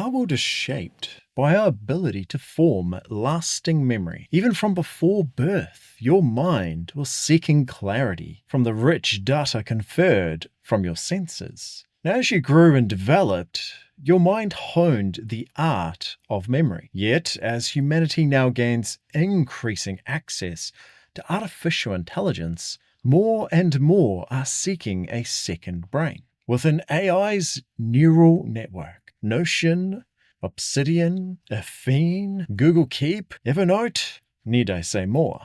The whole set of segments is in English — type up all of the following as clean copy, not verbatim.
Our world is shaped by our ability to form lasting memory. Even from before birth, your mind was seeking clarity from the rich data conferred from your senses. Now, as you grew and developed, your mind honed the art of memory. Yet, as humanity now gains increasing access to artificial intelligence, more and more are seeking a second brain. Within AI's neural network, Notion, Obsidian, Affine, Google Keep, Evernote, need I say more?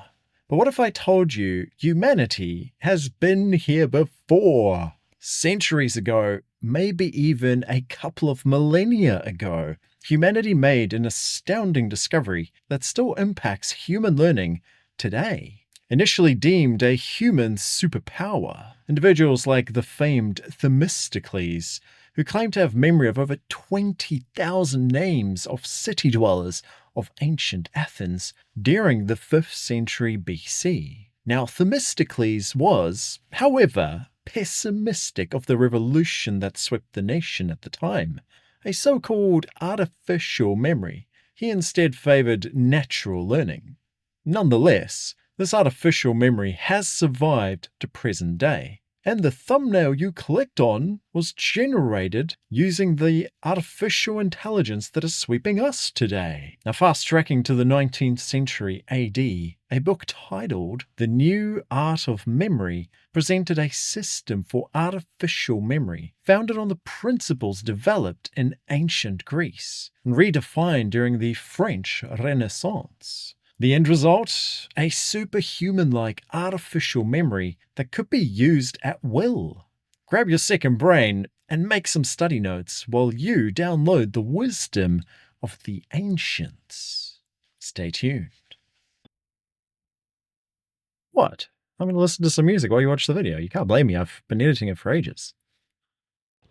But what if I told you humanity has been here before? Centuries ago, maybe even a couple of millennia ago, humanity made an astounding discovery that still impacts human learning today. Initially deemed a human superpower, individuals like the famed Themistocles, who claimed to have memory of over 20,000 names of city dwellers of ancient Athens during the 5th century BC. Now, Themistocles was, however, pessimistic of the revolution that swept the nation at the time, a so-called artificial memory. He instead favored natural learning. Nonetheless, this artificial memory has survived to present day, and the thumbnail you clicked on was generated using the artificial intelligence that is sweeping us today. Now, fast-tracking to the 19th century AD, a book titled The New Art of Memory presented a system for artificial memory founded on the principles developed in ancient Greece and redefined during the French Renaissance. The end result? A superhuman-like artificial memory that could be used at will. Grab your second brain and make some study notes while you download the wisdom of the ancients. Stay tuned. What? I'm going to listen to some music while you watch the video. You can't blame me, I've been editing it for ages.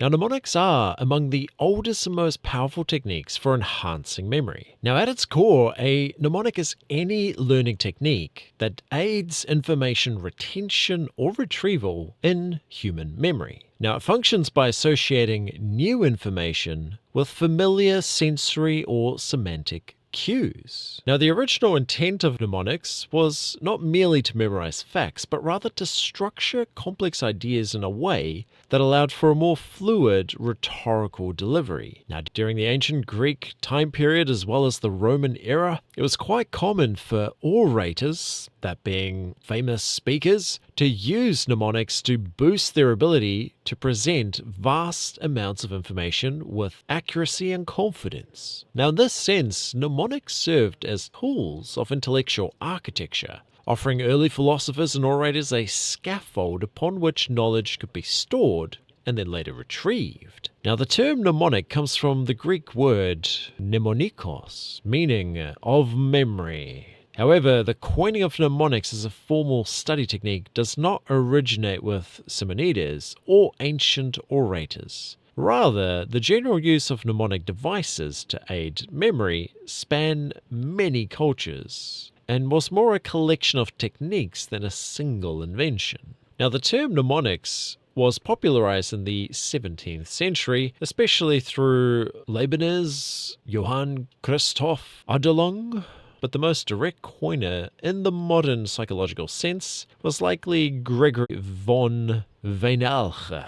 Now, mnemonics are among the oldest and most powerful techniques for enhancing memory. Now, at its core, a mnemonic is any learning technique that aids information retention or retrieval in human memory. Now, it functions by associating new information with familiar sensory or semantic cues. Now, the original intent of mnemonics was not merely to memorize facts, but rather to structure complex ideas in a way that allowed for a more fluid rhetorical delivery. Now, during the ancient Greek time period as well as the Roman era, it was quite common for orators, that being famous speakers, to use mnemonics to boost their ability to present vast amounts of information with accuracy and confidence. Now, in this sense, mnemonics served as tools of intellectual architecture, offering early philosophers and orators a scaffold upon which knowledge could be stored and then later retrieved. Now, the term mnemonic comes from the Greek word mnemonikos, meaning of memory. However, the coining of mnemonics as a formal study technique does not originate with Simonides or ancient orators. Rather, the general use of mnemonic devices to aid memory span many cultures and was more a collection of techniques than a single invention. Now, the term mnemonics was popularized in the 17th century, especially through Leibniz, Johann Christoph Adelung, but the most direct coiner in the modern psychological sense was likely Gregor von Feinaigle,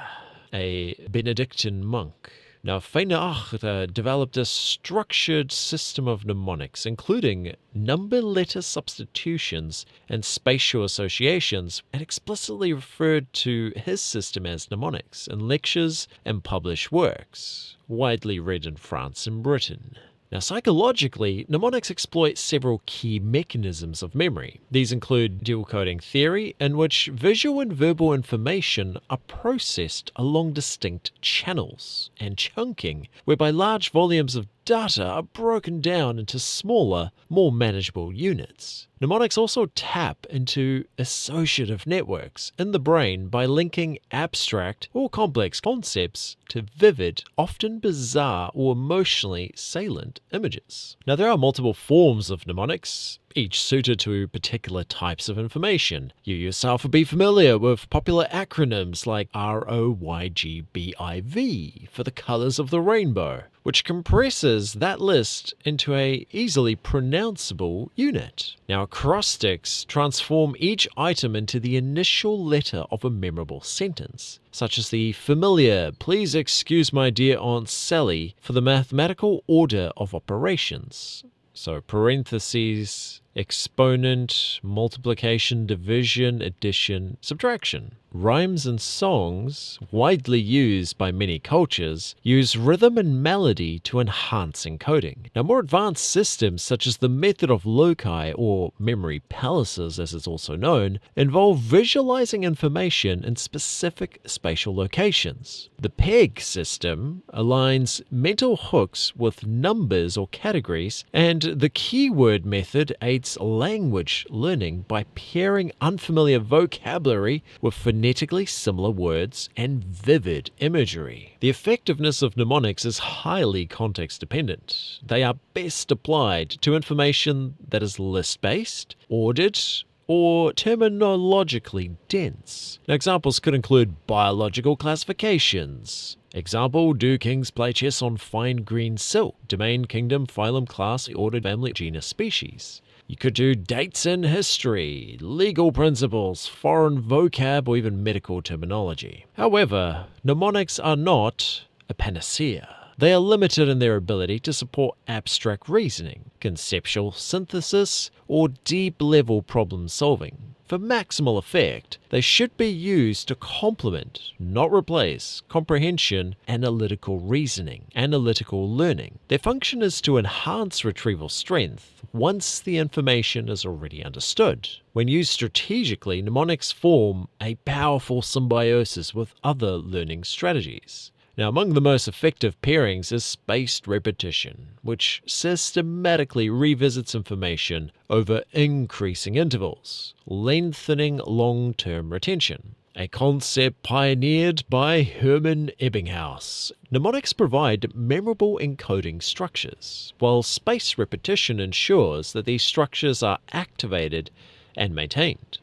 a Benedictine monk. Now, Feinaigle developed a structured system of mnemonics, including number-letter substitutions and spatial associations, and explicitly referred to his system as mnemonics in lectures and published works, widely read in France and Britain. Now, psychologically, mnemonics exploit several key mechanisms of memory. These include dual coding theory, in which visual and verbal information are processed along distinct channels, and chunking, whereby large volumes of data are broken down into smaller, more manageable units. Mnemonics also tap into associative networks in the brain by linking abstract or complex concepts to vivid, often bizarre or emotionally salient images. Now, there are multiple forms of mnemonics, each suited to particular types of information. You yourself would be familiar with popular acronyms like ROYGBIV for the colors of the rainbow, which compresses that list into a easily pronounceable unit. Now, acrostics transform each item into the initial letter of a memorable sentence, such as the familiar "Please excuse my dear Aunt Sally" for the mathematical order of operations. So parentheses, exponent, multiplication, division, addition, subtraction. Rhymes and songs, widely used by many cultures, use rhythm and melody to enhance encoding. Now, more advanced systems such as the method of loci, or memory palaces as it's also known, involve visualizing information in specific spatial locations. The PEG system aligns mental hooks with numbers or categories, and the keyword method aids language learning by pairing unfamiliar vocabulary with phonetically similar words and vivid imagery. The effectiveness of mnemonics is highly context dependent. They are best applied to information that is list-based, ordered, or terminologically dense. Now, examples could include biological classifications. Example, do kings play chess on fine green silk? Domain, kingdom, phylum, class, order, family, genus, species. You could do dates in history, legal principles, foreign vocab, or even medical terminology. However, mnemonics are not a panacea. They are limited in their ability to support abstract reasoning, conceptual synthesis, or deep-level problem solving. For maximal effect, they should be used to complement, not replace, comprehension, analytical reasoning, analytical learning. Their function is to enhance retrieval strength once the information is already understood. When used strategically, mnemonics form a powerful symbiosis with other learning strategies. Now, among the most effective pairings is spaced repetition, which systematically revisits information over increasing intervals, lengthening long-term retention. A concept pioneered by Hermann Ebbinghaus. Mnemonics provide memorable encoding structures, while spaced repetition ensures that these structures are activated and maintained.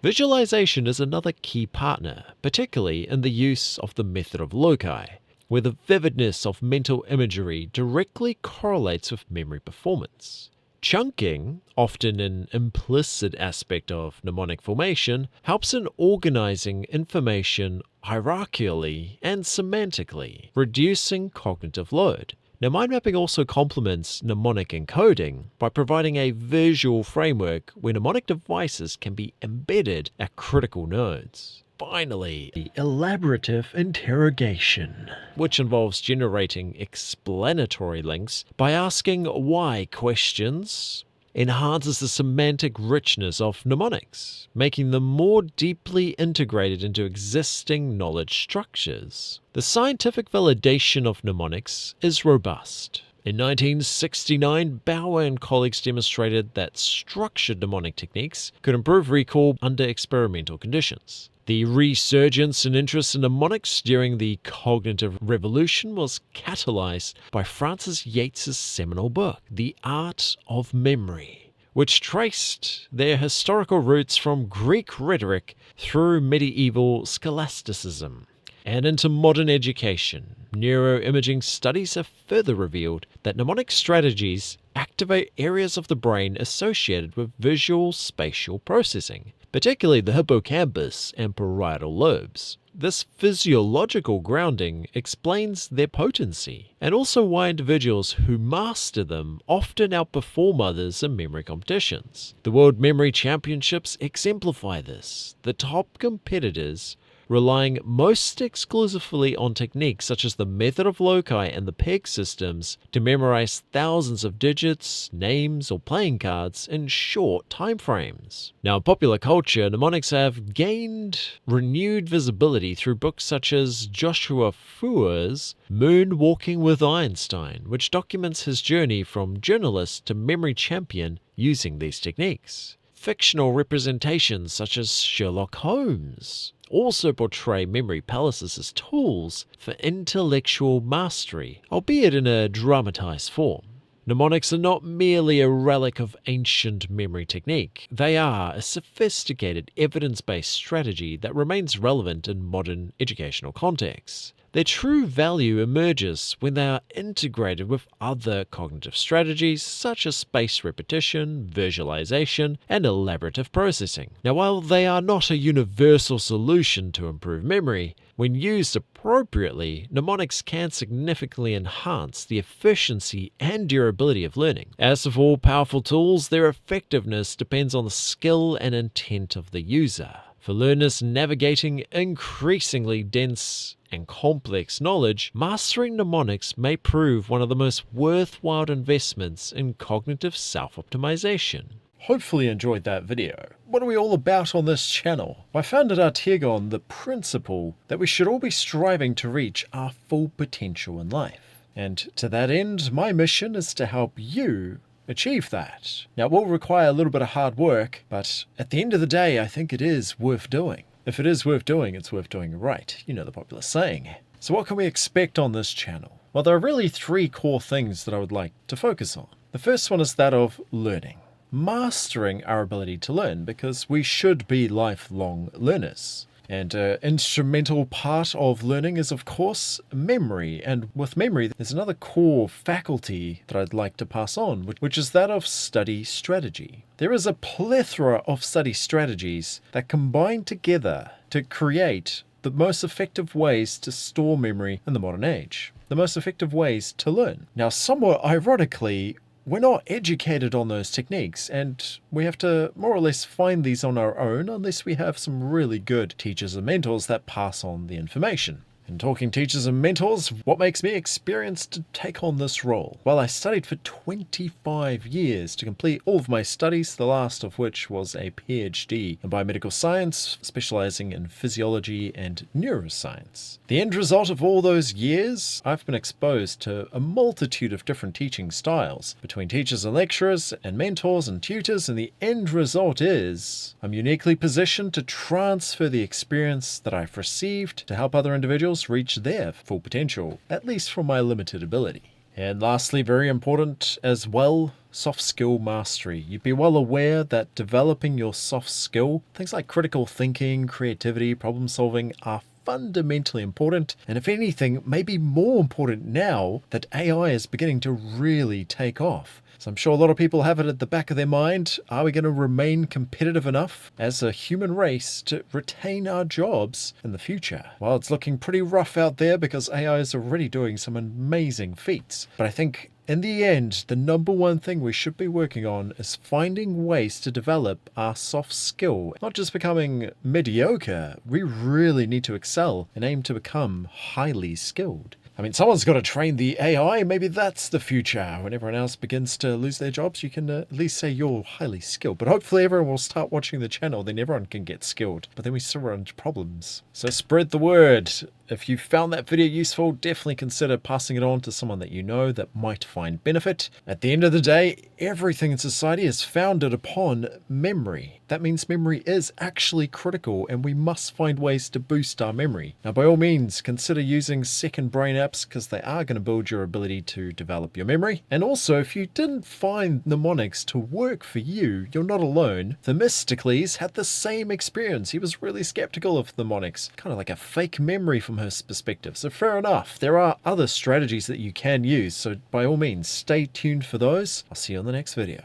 Visualization is another key partner, particularly in the use of the method of loci, where the vividness of mental imagery directly correlates with memory performance. Chunking, often an implicit aspect of mnemonic formation, helps in organizing information hierarchically and semantically, reducing cognitive load. Now, mind mapping also complements mnemonic encoding by providing a visual framework where mnemonic devices can be embedded at critical nodes. Finally, the elaborative interrogation, which involves generating explanatory links by asking why questions, enhances the semantic richness of mnemonics, making them more deeply integrated into existing knowledge structures. The scientific validation of mnemonics is robust. In 1969, Bauer and colleagues demonstrated that structured mnemonic techniques could improve recall under experimental conditions. The resurgence in interest in mnemonics during the cognitive revolution was catalyzed by Francis Yates's seminal book, The Art of Memory, which traced their historical roots from Greek rhetoric through medieval scholasticism and into modern education. Neuroimaging studies have further revealed that mnemonic strategies activate areas of the brain associated with visual spatial processing, particularly the hippocampus and parietal lobes. This physiological grounding explains their potency, and also why individuals who master them often outperform others in memory competitions. The World Memory Championships exemplify this. The top competitors, relying most exclusively on techniques such as the method of loci and the PEG systems to memorize thousands of digits, names, or playing cards in short time frames. Now, in popular culture, mnemonics have gained renewed visibility through books such as Joshua Foer's Moonwalking with Einstein, which documents his journey from journalist to memory champion using these techniques. Fictional representations such as Sherlock Holmes also portray memory palaces as tools for intellectual mastery, albeit in a dramatized form. Mnemonics are not merely a relic of ancient memory technique. They are a sophisticated evidence-based strategy that remains relevant in modern educational contexts. Their true value emerges when they are integrated with other cognitive strategies such as spaced repetition, visualization, and elaborative processing. Now, while they are not a universal solution to improve memory, when used appropriately, mnemonics can significantly enhance the efficiency and durability of learning. As with all powerful tools, their effectiveness depends on the skill and intent of the user. For learners navigating increasingly dense and complex knowledge, mastering mnemonics may prove one of the most worthwhile investments in cognitive self-optimization. Hopefully you enjoyed that video. What are we all about on this channel? I founded Areteerga on the principle that we should all be striving to reach our full potential in life. And to that end, my mission is to help you achieve that. Now, it will require a little bit of hard work, but at the end of the day, I think it is worth doing. If it is worth doing, it's worth doing it right. You know the popular saying. So what can we expect on this channel? Well, there are really three core things that I would like to focus on. The first one is that of learning. Mastering our ability to learn, because we should be lifelong learners. And an instrumental part of learning is, of course, memory. And with memory, there's another core faculty that I'd like to pass on, which is that of study strategy. There is a plethora of study strategies that combine together to create the most effective ways to store memory in the modern age, the most effective ways to learn. Now, somewhat ironically, we're not educated on those techniques, and we have to more or less find these on our own unless we have some really good teachers and mentors that pass on the information. And talking teachers and mentors, what makes me experienced to take on this role? Well, I studied for 25 years to complete all of my studies, the last of which was a PhD in biomedical science, specializing in physiology and neuroscience. The end result of all those years, I've been exposed to a multitude of different teaching styles between teachers and lecturers and mentors and tutors, and the end result is I'm uniquely positioned to transfer the experience that I've received to help other individuals reach their full potential, at least from my limited ability. And lastly, very important as well, soft skill mastery. You'd be well aware that developing your soft skill, things like critical thinking, creativity, problem solving, are fundamentally important, and if anything, maybe more important now that AI is beginning to really take off. So I'm sure a lot of people have it at the back of their mind. Are we going to remain competitive enough as a human race to retain our jobs in the future? Well, it's looking pretty rough out there because AI is already doing some amazing feats. But I think in the end, the number one thing we should be working on is finding ways to develop our soft skill. Not just becoming mediocre, we really need to excel and aim to become highly skilled. I mean, someone's got to train the AI. Maybe that's the future. When everyone else begins to lose their jobs, you can at least say you're highly skilled. But hopefully everyone will start watching the channel, then everyone can get skilled. But then we still run into problems. So spread the word. If you found that video useful, definitely consider passing it on to someone that you know that might find benefit. At the end of the day, everything in society is founded upon memory. That means memory is actually critical, and we must find ways to boost our memory. Now, by all means, consider using second brain apps because they are going to build your ability to develop your memory. And also, if you didn't find mnemonics to work for you, you're not alone. Themistocles had the same experience. He was really skeptical of mnemonics, kind of like a fake memory from her perspective. So fair enough, there are other strategies that you can use, so by all means stay tuned for those. I'll see you on the next video.